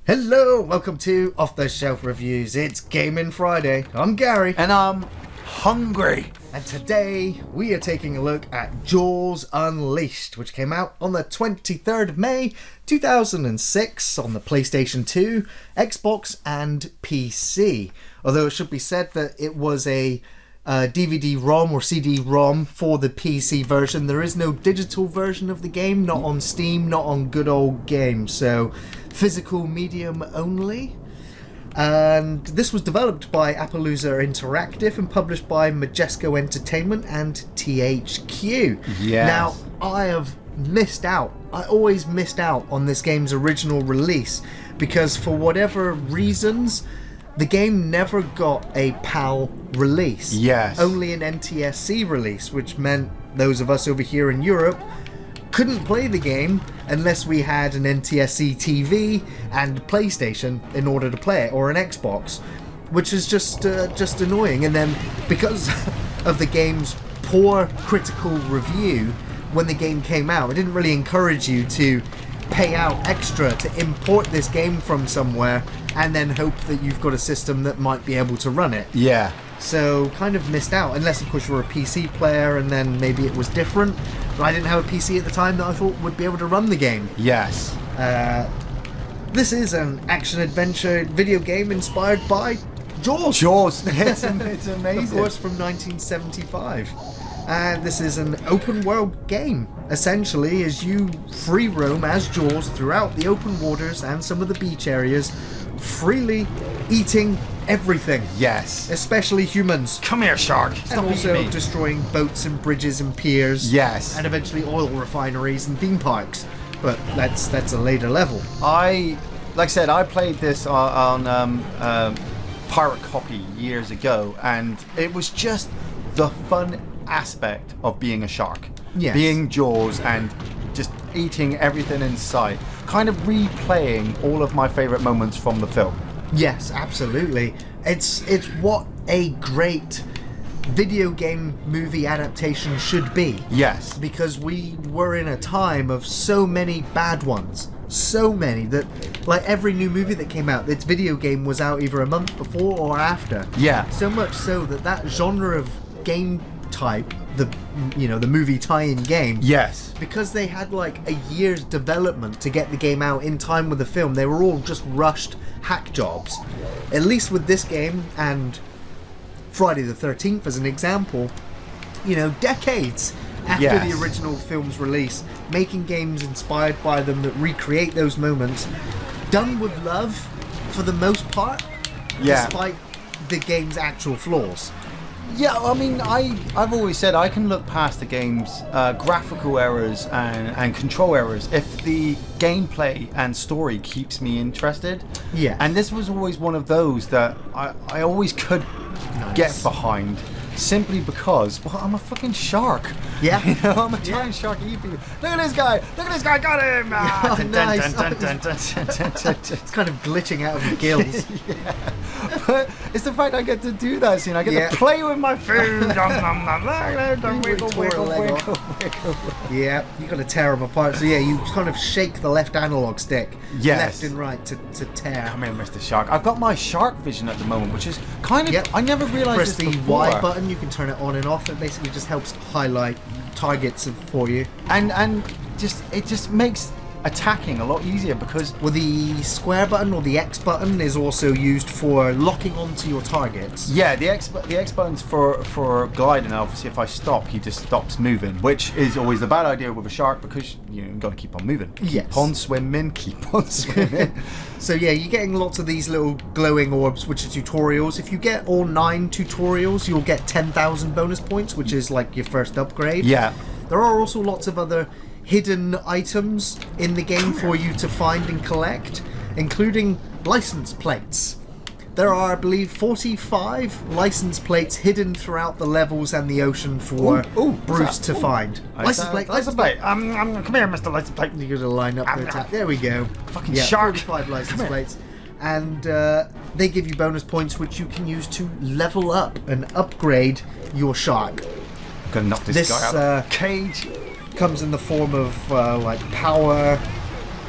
Hello, welcome to Off the Shelf Reviews. It's Gaming Friday. I'm Gary. And I'm hungry. And today we are taking a look at Jaws Unleashed, which came out on the 23rd of May 2006 on the PlayStation 2, Xbox and PC. Although it should be said that it was a DVD-ROM or CD-ROM for the PC version. There is no digital version of the game, not on Steam, not on good old games. So physical medium only. And this was developed by Appaloosa Interactive and published by Majesco Entertainment and THQ. Yes. Now, I have missed out. I always missed out on this game's original release because for whatever reasons, the game never got a PAL release. Yes. Only an NTSC release, which meant those of us over here in Europe couldn't play the game unless we had an NTSC TV and PlayStation in order to play it, or an Xbox, which is just annoying. And then because of the game's poor critical review when the game came out, it didn't really encourage you to pay out extra to import this game from somewhere and then hope that you've got a system that might be able to run it. Yeah. So kind of missed out, unless of course you were a PC player and then maybe it was different. But I didn't have a PC at the time that I thought would be able to run the game. Yes. This is an action-adventure video game inspired by Jaws. Jaws. It's amazing. Of course, from 1975. And this is an open-world game, essentially, as you free roam as Jaws throughout the open waters and some of the beach areas, freely eating everything. Yes. Especially humans. Come here, shark. And Stop also eating me. destroying boats and bridges and piers. Yes. And eventually oil refineries and theme parks. But that's a later level. Like I said, I played this on pirate copy years ago, and it was just the fun aspect of being a shark. Yes. Being Jaws and just eating everything in sight. Kind of replaying all of my favourite moments from the film. Yes, absolutely. It's what a great video game movie adaptation should be. Yes. Because we were in a time of so many bad ones. So many that, like, every new movie that came out, its video game was out either a month before or after. Yeah. So much so that genre of game type, the movie tie-in game, Yes. because they had like a year's development to get the game out in time with the film, they were all just rushed hack jobs. At least with this game and Friday the 13th as an example, decades after Yes. the original film's release, making games inspired by them that recreate those moments, done with love for the most part, Yeah. despite the game's actual flaws. Yeah, I mean, I've always said I can look past the game's graphical errors and control errors if the gameplay and story keeps me interested. Yeah. And this was always one of those that I always could get behind, simply because, well, I'm a fucking shark. Yeah. I'm a giant shark eating. Look at this guy! Look at this guy! Got him! Ah, Oh, nice. It's kind of glitching out of your gills. But it's the fact I get to do that scene. I get to play with my food. Wiggle, Tore a wiggle, leg wiggle, off. wiggle. Yeah, you got to tear them apart. So yeah, you kind of shake the left analog stick, Yes. left and right to tear. Come here, Mr. Shark. I've got my shark vision at the moment, which is kind of... Yep. I never realised Press this the before. Y button. You can turn it on and off. It basically just helps highlight targets for you. And it just makes attacking a lot easier because... Well, the square button or the X button is also used for locking onto your targets. Yeah, the X button's for gliding. Obviously, if I stop, he just stops moving, which is always a bad idea with a shark because you've got to keep on moving. Yes. Keep on swimming, keep on swimming. So yeah, you're getting lots of these little glowing orbs, which are tutorials. If you get all 9 tutorials, you'll get 10,000 bonus points, which is like your first upgrade. Yeah. There are also lots of other hidden items in the game for you to find and collect, including license plates. There are, I believe, 45 license plates hidden throughout the levels and the ocean for Bruce to find. License plate. Come here, Mr. License Plate. You're going to line up the attack. There we go. Fucking shark. 45 license plates. And they give you bonus points which you can use to level up and upgrade your shark. I'm gonna knock this guy out of the cage. Comes in the form of like power,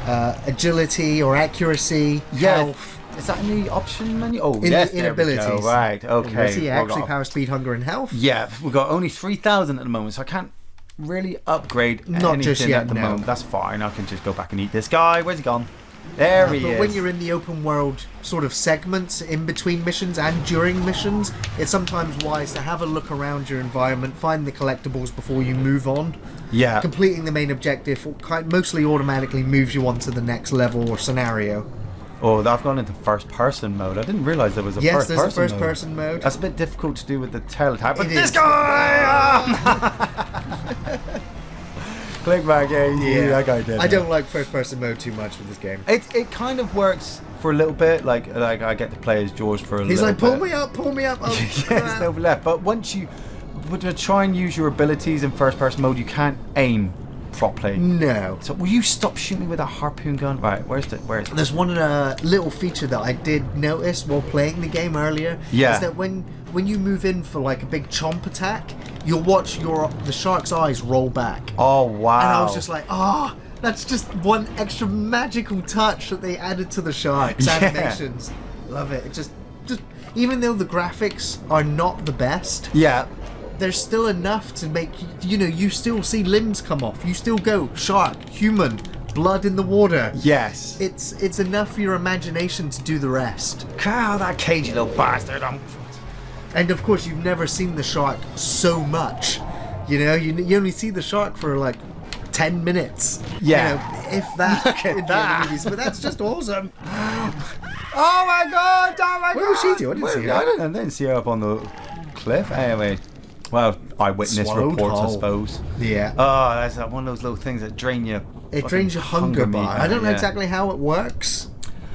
agility or accuracy, health. Is that in the option menu? Oh, In yes, the there we go. abilities. Right, okay. See, actually, power, speed, hunger, and health. Yeah, we've got only 3,000 at the moment, so I can't really upgrade Not anything just yet, at the no. moment. That's fine. I can just go back and eat this guy. Where's he gone? There he But is. when you're in the open world sort of segments in between missions and during missions, it's sometimes wise to have a look around your environment, find the collectibles before you move on. Yeah. Completing the main objective mostly automatically moves you on to the next level or scenario. Oh, I've gone into first-person mode. I didn't realise there was a Yes, first-person there's a first-person mode. That's a bit difficult to do with the tail attack. But It this is. guy! Click back, yeah. That guy did. I don't like first-person mode too much with this game. It kind of works for a little bit. Like I get to play as George for a He's little like, bit. pull me up. Oh, Yes, crap. they'll be left. But once you would try and use your abilities in first-person mode, you can't aim properly. No. So will you stop shooting me with a harpoon gun? Right, where's it? There's one little feature that I did notice while playing the game earlier. Yeah. Is that when you move in for like a big chomp attack, you'll watch the shark's eyes roll back. Oh wow! And I was just like, that's just one extra magical touch that they added to the sharks animations. Love it. It just even though the graphics are not the best, yeah. there's still enough to make you still see limbs come off. You still go shark, human, blood in the water. Yes. It's enough for your imagination to do the rest. Cow, that cagey little bastard. And of course, you've never seen the shark so much. You only see the shark for like 10 minutes. Yeah. If that. Look at in the that. movies, but that's just awesome. Oh my god! Oh my god! Where was she to? I didn't see her. I didn't see her up on the cliff. Anyway, well, eyewitness Swallowed reports, I whole. suppose. Yeah. Oh, that's one of those little things that drain you. It drains your hunger meter, bar. I don't know yeah. exactly how it works.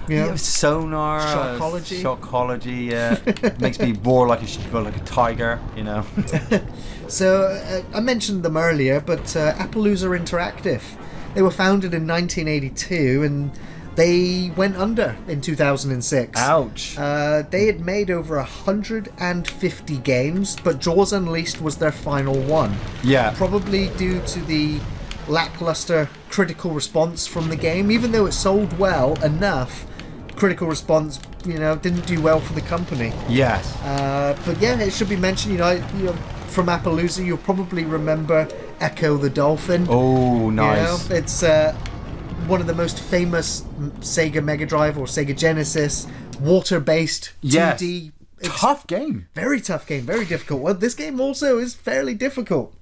Yeah, sonar, shockology, yeah. Makes me roar like a tiger, So, I mentioned them earlier, but Appaloosa Interactive. They were founded in 1982 and they went under in 2006. Ouch. They had made over 150 games, but Jaws Unleashed was their final one. Yeah. Probably due to the lackluster critical response from the game. Even though it sold well enough, critical response, didn't do well for the company. Yes. But yeah, it should be mentioned, from Appaloosa, you'll probably remember Ecco the Dolphin. Oh, nice. It's one of the most famous Sega Mega Drive or Sega Genesis water-based 2D. Tough game. Very tough game, very difficult. Well, this game also is fairly difficult.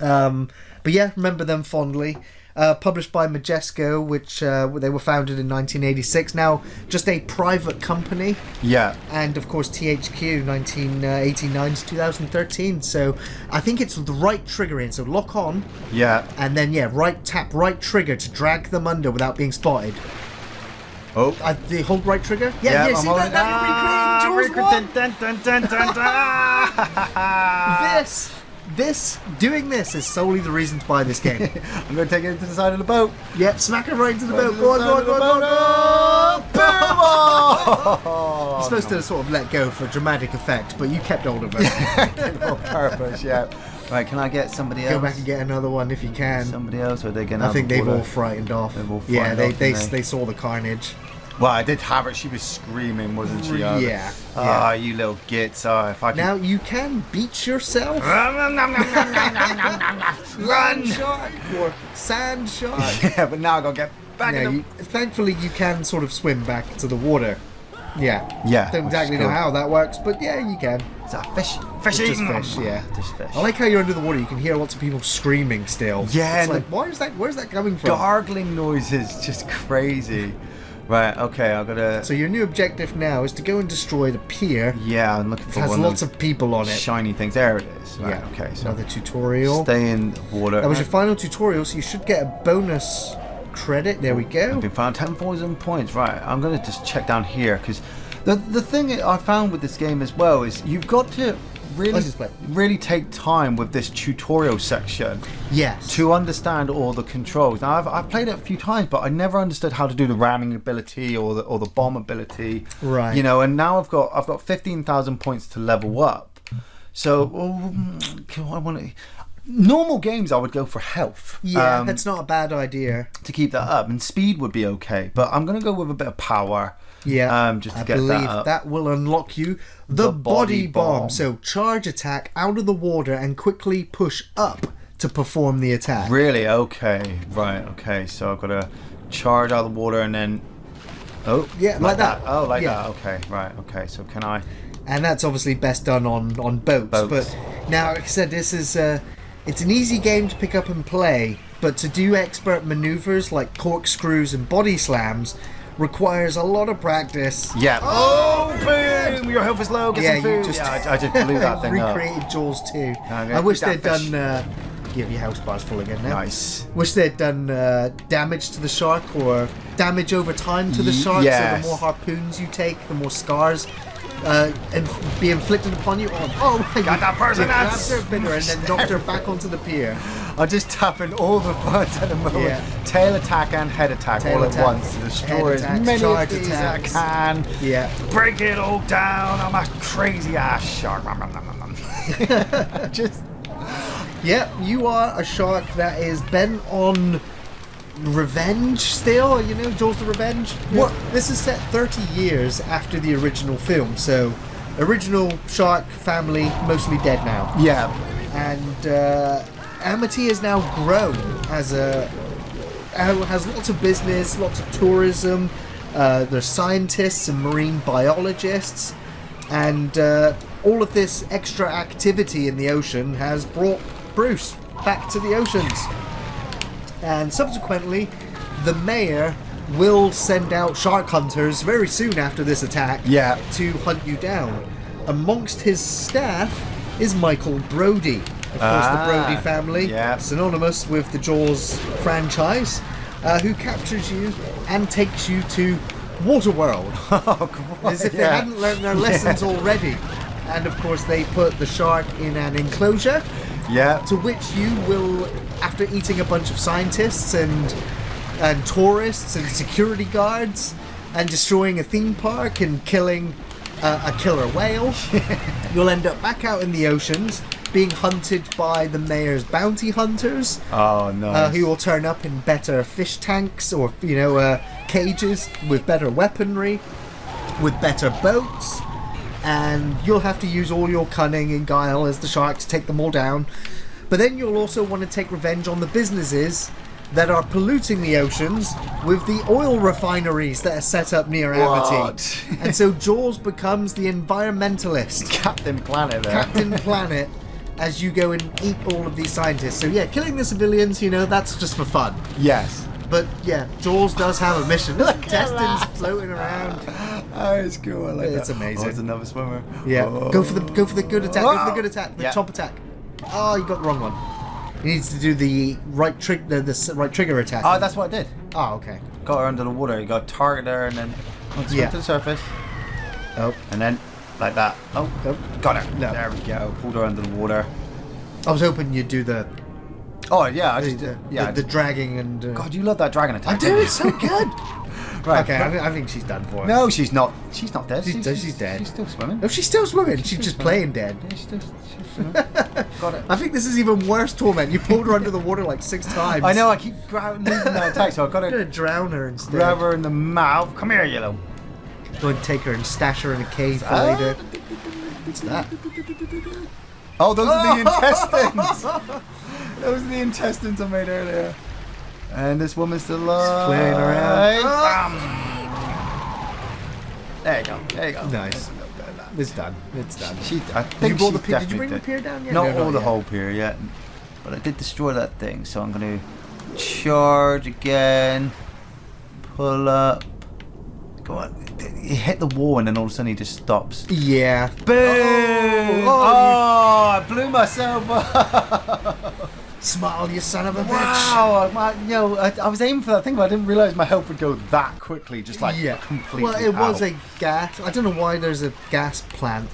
But yeah, remember them fondly. Published by Majesco, which they were founded in 1986. Now, just a private company. Yeah. And of course, THQ 1989 to 2013. So I think it's the right trigger in. So lock on. Yeah. And then tap right trigger to drag them under without being spotted. Oh. The hold right trigger. Yeah. See that? Now you're recreating Jaws 1. Doing this is solely the reason to buy this game. I'm going to take it to the side of the boat. Yep, smack it right into the boat. Go on. Boom! You're supposed to sort of let go for dramatic effect, but you kept hold of it. On purpose, yeah. Right, can I get somebody else? Go back and get another one if you can. Somebody else, or are they going to I think they've all frightened off. They've all Yeah, frightened off, they saw the carnage. Well, I did have her. She was screaming, wasn't she? Yeah. Ah, you little gits. If I can... Now you can beat yourself. Run! Shark or sand shark. Yeah, but now I gotta get back in the... Thankfully, you can sort of swim back to the water. Yeah. Yeah. Don't exactly know how that works, but yeah, you can. Is that a fish? It's just fish, yeah. Just fish. I like how you're under the water. You can hear lots of people screaming still. Yeah. It's like, where's that coming from? Gargling noises, just crazy. Right, okay, I've got to... So your new objective now is to go and destroy the pier. Yeah, I'm looking for It has one lots of of people on it. shiny things. There it is. Right, Yeah. okay, so... Another tutorial. Stay in the water. That was your final tutorial, so you should get a bonus credit. There we go. I've been found 10,000 points. Right, I'm going to just check down here, because the thing I found with this game as well is you've got to really take time with this tutorial section. Yes. To understand all the controls. Now I've played it a few times, but I never understood how to do the ramming ability or the bomb ability. Right. And now I've got 15,000 points to level up. So Normal games, I would go for health. Yeah, that's not a bad idea. To keep that up, and speed would be okay. But I'm going to go with a bit of power. Yeah, just to I get believe that up. that will unlock you the body bomb. So charge attack out of the water and quickly push up to perform the attack. Really? Okay. Right. Okay. So I've got to charge out of the water and then. Oh. Yeah, like that. Oh, like that. Okay. Right. Okay. So can I? And that's obviously best done on boats. But now, like I said, this is it's an easy game to pick up and play. But to do expert maneuvers like corkscrews and body slams requires a lot of practice. Yeah. Oh, boom! Your health is low. Get some food. You just I just blew that thing up. Recreated Jaws 2. I wish they'd done. You have your house bars full again now. Nice. Wish they'd done damage to the shark or damage over time to the shark. Yes. So the more harpoons you take, the more scars and be inflicted upon you. Oh my God! Got that person. That's her bitter and then knocked her back onto the pier. I'm just tapping all the buttons at the moment. Yeah. Tail attack and head attack Tail all attack, at once to destroy as many of these as I can. Yeah. Break it all down. I'm a crazy ass shark. Just. Yeah, you are a shark that is bent on revenge still, you know, Jaws the Revenge. What? This is set 30 years after the original film, so original shark family mostly dead now. Yeah. And Amity has now grown as has lots of business, lots of tourism. There's scientists and marine biologists, and all of this extra activity in the ocean has brought Bruce back to the oceans. And subsequently, the mayor will send out shark hunters very soon after this attack to hunt you down. Amongst his staff is Michael Brody. Of course, the Brody family, synonymous with the Jaws franchise, who captures you and takes you to Waterworld. As if they hadn't learned their lessons already. And of course, they put the shark in an enclosure. To which you will, after eating a bunch of scientists and tourists and security guards and destroying a theme park and killing a killer whale, you'll end up back out in the oceans being hunted by the mayor's bounty hunters. Oh, nice. Who will turn up in better fish tanks or, cages with better weaponry, with better boats. And you'll have to use all your cunning and guile as the shark to take them all down. But then you'll also want to take revenge on the businesses that are polluting the oceans with the oil refineries that are set up near Amity. And so Jaws becomes the environmentalist. Captain Planet there. Captain Planet, as you go and eat all of these scientists. So yeah, killing the civilians, that's just for fun. Yes. But yeah, Jaws does have a mission. There's intestines floating around. Oh, it's cool. I like that. It's amazing. Oh, it's another swimmer. Yeah. Go for the good attack. Go for the good attack. The chop attack. Oh, you got the wrong one. He needs to do the right right trigger attack. Oh, that's what I did. Oh, okay. Got her under the water. You got target her and then swim to the surface. Oh. And then like that. Oh, got her. No. There we go. Pulled her under the water. I was hoping you'd do the. Oh yeah, I just did. Yeah, the dragging and. God, you love that dragon attack. I do. It's so good. Right. Okay, I think she's done for. No, she's not. She's not dead. She's dead. She's still swimming. No, she's still swimming. She's just playing dead. Yeah, she's swimming. Got it. I think this is even worse torment. You pulled her under the water like 6 times. I know. I keep moving that attack, so I've got to to drown her instead. Grab her in the mouth. Come here, yellow. Go and take her and stash her in a cave for later. What's that? Oh, those are the intestines. Those are the intestines I made earlier. And this woman's still alive. Flaring around. There you go. There you go. Nice. It's done. It's done. I think did you bring the pier down yet? Not all the whole pier yet. But I did destroy that thing, so I'm going to charge again. Pull up. Go on. He hit the wall and then all of a sudden he just stops. Yeah. Boom! Oh, I blew myself up. Smile, you son of a bitch. Wow, I was aiming for that thing, but I didn't realise my health would go that quickly, just completely. Well, it was a gas. I don't know why there's a gas plant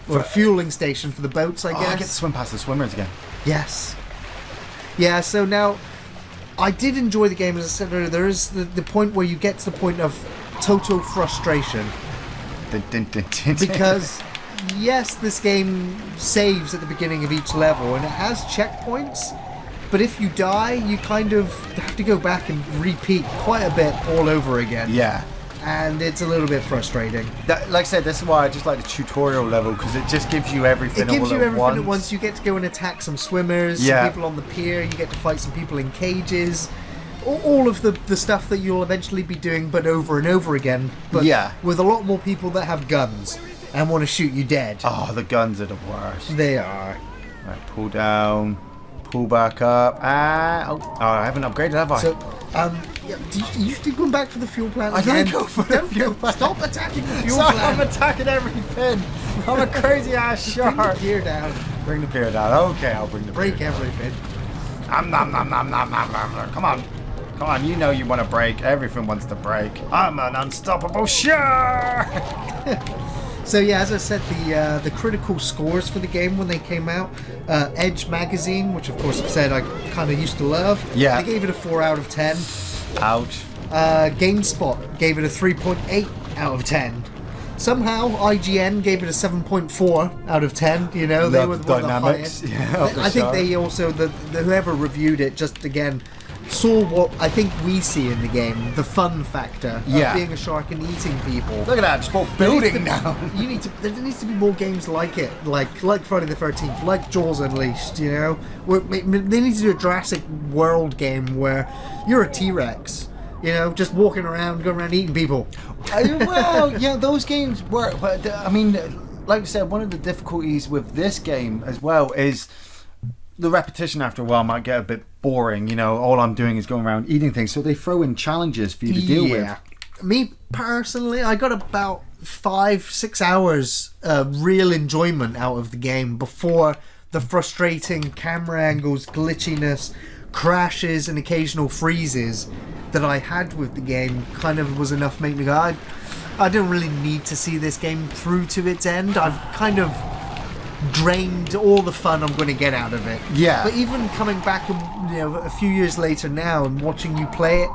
or a fueling station for the boats. I guess. I get to swim past the swimmers again. Yes. Yeah. So now, I did enjoy the game. As I said earlier, there is the point where you get to the point of total frustration because yes, this game saves at the beginning of each level, and it has checkpoints. But if you die, you kind of have to go back and repeat quite a bit all over again. Yeah. And it's a little bit frustrating. Like I said, this is why I just like the tutorial level, because it just gives you everything It gives all you at everything once. at once. You get to go and attack some swimmers, Yeah. some people on the pier, you get to fight some people in cages. All of the stuff that you'll eventually be doing, but over and over again. But Yeah. with a lot more people that have guns and want to shoot you dead. Oh, the guns are the worst. They are. Right, pull down, pull back up. I haven't upgraded, have I? So, yeah, you still going back for the fuel plant I again? don't go for the fuel plant. Stop attacking the fuel Sorry, plant. I'm attacking everything. I'm a crazy ass Bring the shark. gear down. Bring the beer down. Okay, I'll bring the Break beer down. everything. Nom, nom, nom, nom, nom, nom, nom. Come on. Come on, you know you want to break. Everything wants to break. I'm an unstoppable shark. So yeah, as I said, the critical scores for the game when they came out, Edge magazine, which of course I said I kind of used to love, Yeah. they gave it a 4 out of 10. Ouch. GameSpot gave it a 3.8 out of 10. Somehow IGN gave it a 7.4 out of 10. You know, they Love were the one of the dynamics. highest. Yeah, of the I think shark. they also the whoever reviewed it just again saw what I think we see in the game, the fun factor Yeah. of being a shark and eating people. Look at that, just bought There needs building to- now. There needs to be more games like it, like Friday the 13th, like Jaws Unleashed. You know, where they need to do a Jurassic World game where you're a T-Rex. You know, just walking around, going around eating people. Well, yeah, those games work, but I mean, like I said, one of the difficulties with this game as well is the repetition after a while might get a bit boring. You know, all I'm doing is going around eating things, so they throw in challenges for you to deal with. Me personally, I got about 5-6 hours real enjoyment out of the game before the frustrating camera angles, glitchiness, crashes, and occasional freezes that I had with the game kind of was enough to make me go, I don't really need to see this game through to its end. I've kind of drained all the fun I'm going to get out of it. Yeah. But even coming back, a few years later now and watching you play it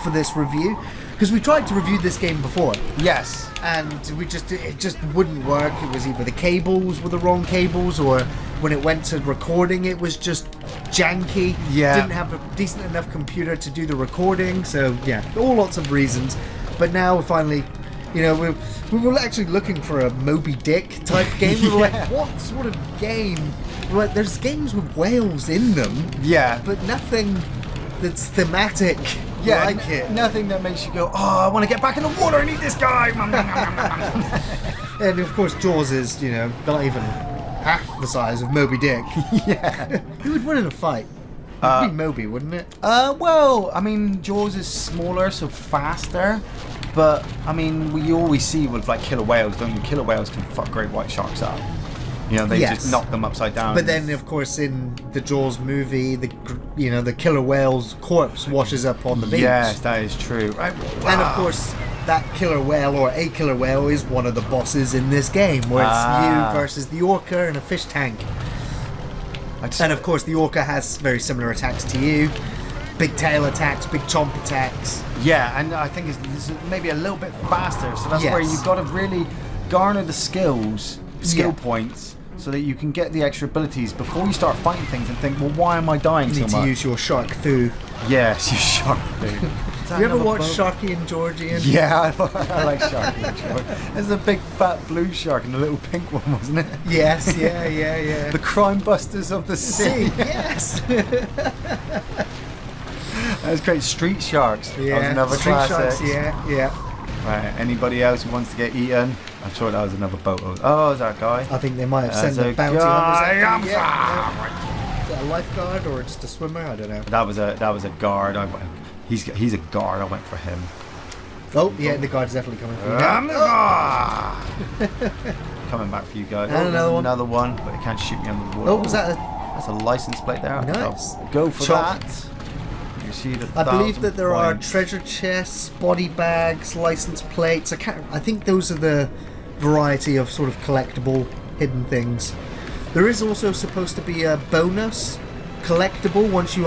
for this review, because we tried to review this game before, Yes. and it just wouldn't work. It was either the cables were the wrong cables, or when it went to recording, it was just janky. Yeah. Didn't have a decent enough computer to do the recording. So yeah, all lots of reasons. But now finally, we were actually looking for a Moby Dick type game. We were like, what sort of game? We're like, there's games with whales in them, Yeah. but nothing that's thematic. Yeah, like it. nothing that makes you go, oh, I want to get back in the water and eat this guy. And of course, Jaws is, not even half the size of Moby Dick. Yeah. Who would win in a fight? It'd be Moby, wouldn't it? Well, I mean, Jaws is smaller, so faster. But, I mean, we always see with, like, killer whales, don't you? Killer whales can fuck great white sharks up. You know, they Yes. just knock them upside down. But then, of course, in the Jaws movie, the killer whale's corpse washes up on the beach. Yes, that is true. Right. And of course, that killer whale or a killer whale is one of the bosses in this game, where it's you versus the orca in a fish tank. And of course, the orca has very similar attacks to you. Big tail attacks, big chomp attacks. Yeah, and I think it's maybe a little bit faster, so that's where Yes. you've got to really garner the skill Yeah. points, so that you can get the extra abilities before you start fighting things and think, well, why am I dying You so need much? to use your shark foo. Yes, you shark thing. You ever watch Sharky and Georgie? Yeah, I like Sharky and Georgie. There's a big fat blue shark and a little pink one, wasn't it? Yes, yeah. The crime busters of the sea. Yes. That was great. Street Sharks. That was Yeah. another Street classic. Sharks, yeah. Right. Anybody else who wants to get eaten? I'm sure that was another boat. Oh, is that guy? I think they might have sent That's a a bounty guy. hunters. Is that a lifeguard or just a swimmer? I don't know. That was a guard. He's a guard. I went for him. Oh, yeah, the guard's definitely coming for you I'm now. the guard. Coming back for you guys. And there's another one. Another one, but it can't shoot me on the water. Oh, was that a... That's a license plate there. Nice. I'll go for Chop. that. You see the I believe 1,000 that there are points. treasure chests, body bags, license plates. I think those are the variety of sort of collectible hidden things. There is also supposed to be a bonus collectible once you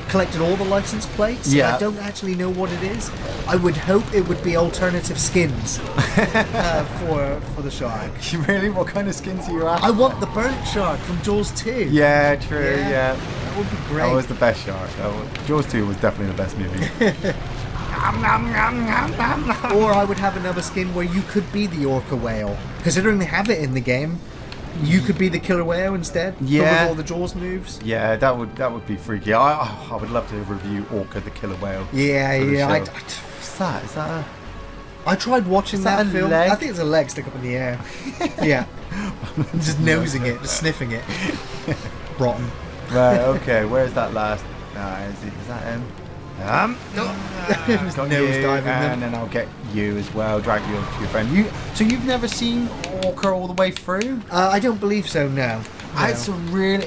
collected all the license plates. Yeah. I don't actually know what it is. I would hope it would be alternative skins for the shark. Really? What kind of skins are you after? I want the burnt shark from Jaws 2. Yeah, true, yeah. That would be great. That was the best shark. Jaws 2 was definitely the best movie. Or I would have another skin where you could be the orca whale. Considering they have it in the game, you could be the killer whale instead. Yeah. But with all the Jaws moves. Yeah, that would be freaky. I would love to review Orca the Killer Whale. Yeah, for the yeah. show. What's that? Is that a... I tried watching that that a film. leg? I think it's a leg stuck up in the air. Yeah. I'm just nosing it, just sniffing it. Rotten. Right, okay, where's that last... is that him? Just Got nose you, diving them. and then I'll get you as well, drag you over to your friend. So you've never seen Orca all the way through? I don't believe so, no. It's a really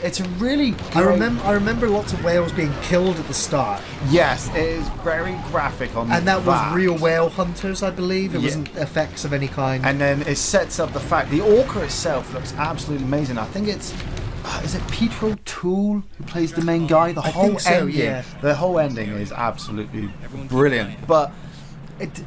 I great... remember lots of whales being killed at the start. Yes, it is very graphic on And that was real whale hunters, I believe. It wasn't effects of any kind. And then it sets up the fact the orca itself looks absolutely amazing. I think it's is it Peter O'Toole who plays the main guy? The whole think so, ending, yeah. the whole ending is absolutely brilliant. But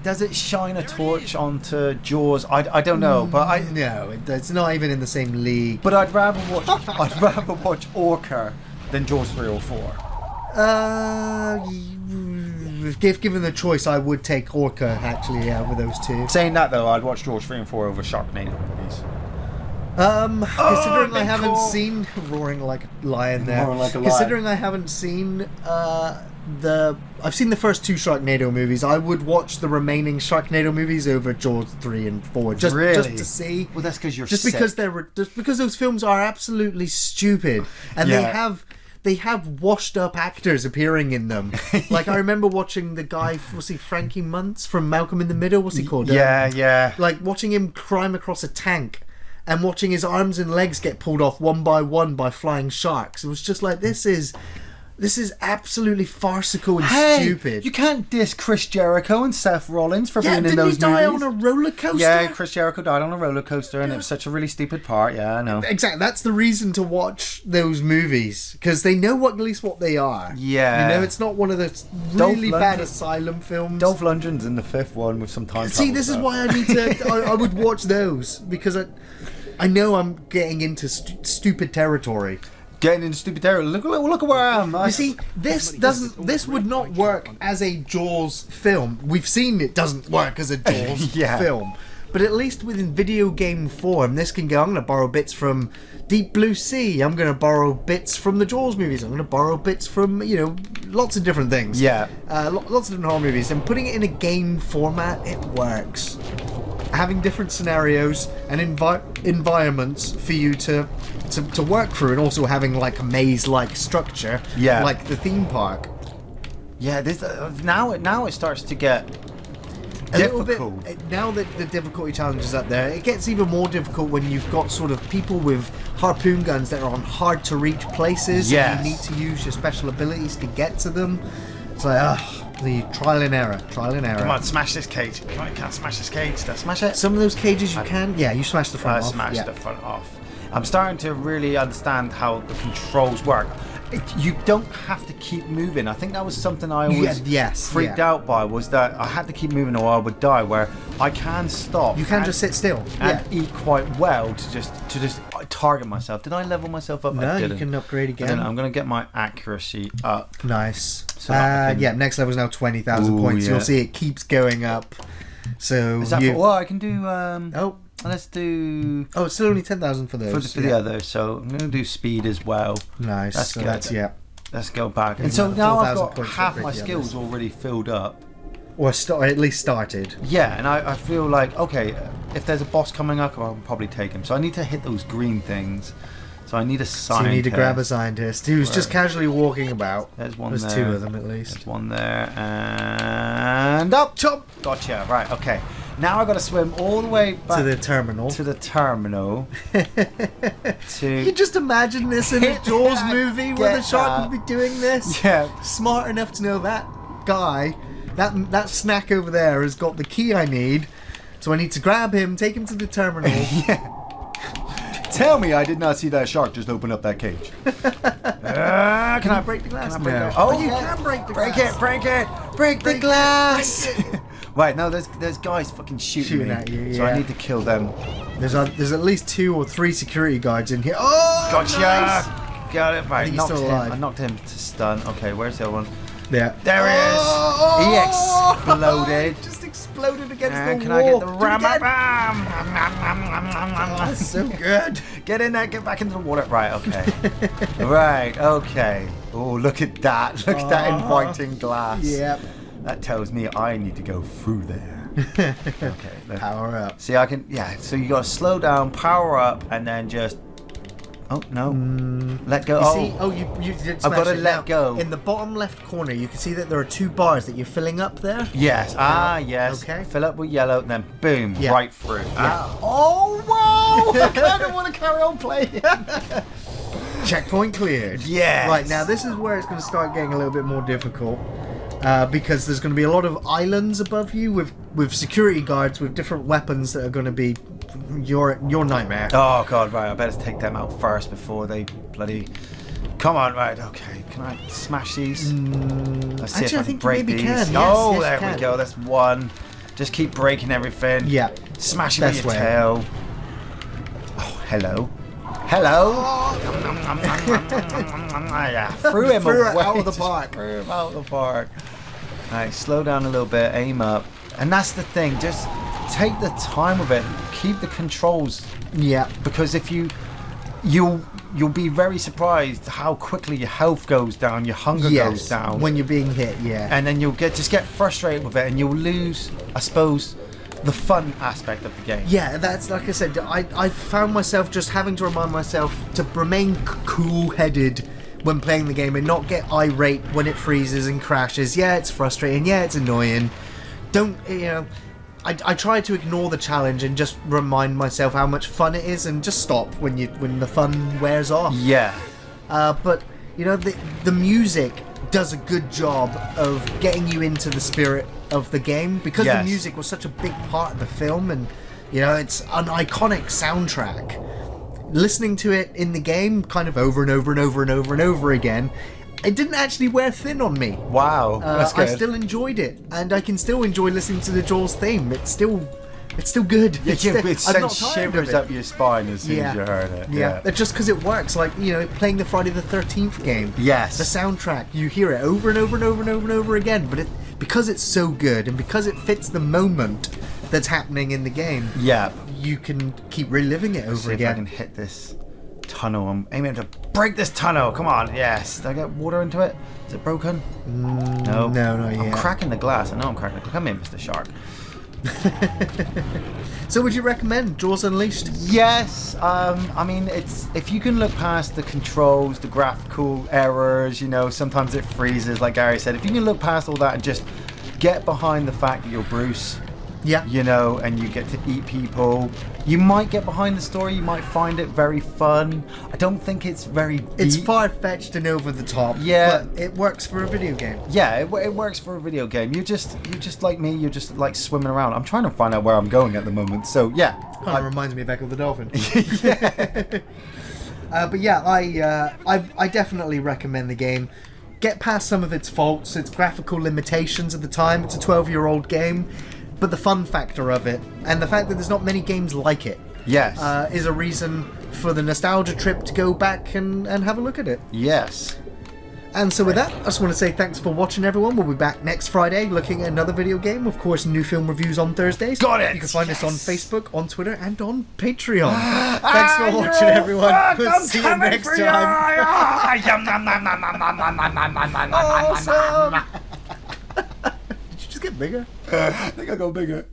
does it shine a torch onto Jaws? I don't know, but no, it's not even in the same league. But I'd rather watch Orca than Jaws 3 or 4. If given the choice, I would take Orca actually over those two. Saying that though, I'd watch Jaws 3 and 4 over Sharknado movies. Considering I haven't cool. seen Roaring Like a Lion there. Roaring Like a Lion. Considering I haven't seen I've seen the first two Sharknado movies. I would watch the remaining Sharknado movies over Jaws 3 and 4 just to see. Well, that's because you're just sick. because those films are absolutely stupid and they have washed up actors appearing in them. Like I remember watching the guy, was he Frankie Muntz from Malcolm in the Middle? What's he called? Yeah. Like watching him climb across a tank and watching his arms and legs get pulled off one by one by flying sharks. It was just like, this is absolutely farcical and stupid. You can't diss Chris Jericho and Seth Rollins for being in those movies. Didn't he die on a roller coaster? Yeah, Chris Jericho died on a roller coaster, and it was such a really stupid part. Yeah, I know. Exactly. That's the reason to watch those movies, because they know at least what they are. Yeah. You know, it's not one of the really bad asylum films. Dolph Lundgren's in the fifth one with some time travel. See, this is why I need to. I would watch those because I know I'm getting into stupid territory. Getting into stupid territory. Look at where I am. You see, this would not work as a Jaws film. We've seen it doesn't work as a Jaws film. But at least within video game form, this can go. I'm going to borrow bits from Deep Blue Sea. I'm going to borrow bits from the Jaws movies. I'm going to borrow bits from, lots of different things. Yeah. Lots of different horror movies. And putting it in a game format, it works. Having different scenarios and environments for you to work through, and also having like a maze-like structure, like the theme park. Yeah, this now it starts to get difficult. Now that the difficulty challenge is up there, it gets even more difficult when you've got sort of people with harpoon guns that are on hard to reach places. Yes. And you need to use your special abilities to get to them. It's like, the trial and error. Come on, smash this cage. Come on, you can't smash this cage. Let's smash it. Some of those cages you can. Yeah, you smash the front off. Smash the front off. I'm starting to really understand how the controls work. You don't have to keep moving. I think that was something I always freaked out by, was that I had to keep moving or I would die, where I can stop. You can just sit still. And eat quite well to just target myself. Did I level myself up? No, you can upgrade again. I'm going to get my accuracy up. Nice. So next level is now 20,000 points. You'll see it keeps going up. So is that I can do... let's do... Oh, it's still only 10,000 for those. For the others, so I'm going to do speed as well. Nice. That's good. Let's go back. And and so now I've got half my skills already filled up. Or at least started. Yeah, and I feel like, okay, if there's a boss coming up, I'll probably take him. So I need to hit those green things. So I need a scientist. So you need to grab a scientist who's just casually walking about. There's one there. There's two of them at least. There's one there. And up! Chop! Gotcha. Right, okay. Now I've got to swim all the way back to the terminal. You can just imagine this in a Jaws movie where the shark would be doing this. Yeah. Smart enough to know that guy, that snack over there has got the key I need. So I need to grab him, take him to the terminal. Tell me I did not see that shark just open up that cage. Can I break the glass? Can I break No. the- Oh, you can break the glass. Break the glass. Right, no, there's guys fucking shooting me. At you, So I yeah. need to kill them. There's at least 2 or 3 security guards in here. Oh, Gotcha. nice. Got it. Right, he's knocked still him. alive. I knocked him to stun. Okay, where's the other one? Yeah. There he is. He exploded. Just exploded against And the can wall. I get the Do it ram? again. That's That's so good. Get in there, get back into the water. Right, okay. Right, okay. Oh, look at that. Look at that inviting glass. Yep. That tells me I need to go through there. Okay. Look. Power up. See, I can, yeah, so you got to slow down, power up, and then just, oh, no. Let go. You did I've got smash to it. let Now, go. In the bottom left corner, you can see that there are 2 bars that you're filling up there. Yes, yes. Okay. Fill up with yellow, and then boom, Yeah. right through. Yeah. Oh, wow! I kind of want to carry on playing. Checkpoint cleared. Yes. Right, now this is where it's going to start getting a little bit more difficult. Because there's going to be a lot of islands above you with security guards with different weapons that are going to be your nightmare. Oh, God, right. I better take them out first before they bloody... Come on, right, okay. Can I smash these? Let's see Actually, I if I can think you break maybe these. can. Yes, Oh, yes, you there we can. go. That's one. Just keep breaking everything. Yeah. Smash him with Best your way. tail. Oh, hello. Hello. Yeah, threw him Threw it away. out of the Just park. Threw him out of the park. Alright, slow down a little bit, aim up. And that's the thing, just take the time with it. Keep the controls, Yeah. because if you'll be very surprised how quickly your health goes down, your hunger goes down. When you're being hit, yeah. And then you'll get frustrated with it, and you'll lose, I suppose, the fun aspect of the game. Yeah, that's like I said. I found myself just having to remind myself to remain cool-headed when playing the game and not get irate when it freezes and crashes. Yeah, it's frustrating. Yeah, it's annoying. Don't, you know... I try to ignore the challenge and just remind myself how much fun it is, and just stop when the fun wears off. Yeah. But you know, the music does a good job of getting you into the spirit of the game, because Yes. the music was such a big part of the film, and you know, it's an iconic soundtrack. Listening to it in the game kind of over and over and over and over and over again, it didn't actually wear thin on me. Wow. That's good. I still enjoyed it, and I can still enjoy listening to the Jaws theme. It's still good. It I'm sent not tired of shivers it. up your spine as soon as you heard it. Yeah, just because it works, like, you know, playing the Friday the 13th game. Yes. The soundtrack, you hear it over and over and over and over and over again, but because it's so good and because it fits the moment that's happening in the game, Yeah. you can keep reliving it over See if I again. can hit this tunnel. I'm aiming to break this tunnel. Come on. Yes. Did I get water into it? Is it broken? No. No, not I'm yet. cracking the glass. I know I'm cracking the glass. Come in, Mr. Shark. So would you recommend Jaws Unleashed? Yes, I mean, it's, if you can look past the controls, the graphical errors, you know, sometimes it freezes, like Gary said. If you can look past all that and just get behind the fact that you're Bruce, Yeah. you know, and you get to eat people, you might get behind the story. You might find it very fun. I don't think it's very deep. It's far-fetched and over the top. Yeah. But it works for a video game. Yeah, it works for a video game. You're just like me. You're just like swimming around. I'm trying to find out where I'm going at the moment. So yeah, Kind of reminds me of Ecco the Dolphin. yeah. But yeah, I definitely recommend the game. Get past some of its faults, its graphical limitations at the time. It's a 12-year-old game, but the fun factor of it, and the fact that there's not many games like it, Yes. is a reason for the nostalgia trip to go back and have a look at it. Yes. And so with that, I just want to say thanks for watching, everyone. We'll be back next Friday looking at another video game. Of course, new film reviews on Thursdays. Got it! You can find us on Yes! Facebook, on Twitter, and on Patreon. Thanks for watching, everyone. We'll see you next time. Awesome! Did you just get bigger? I think I got bigger.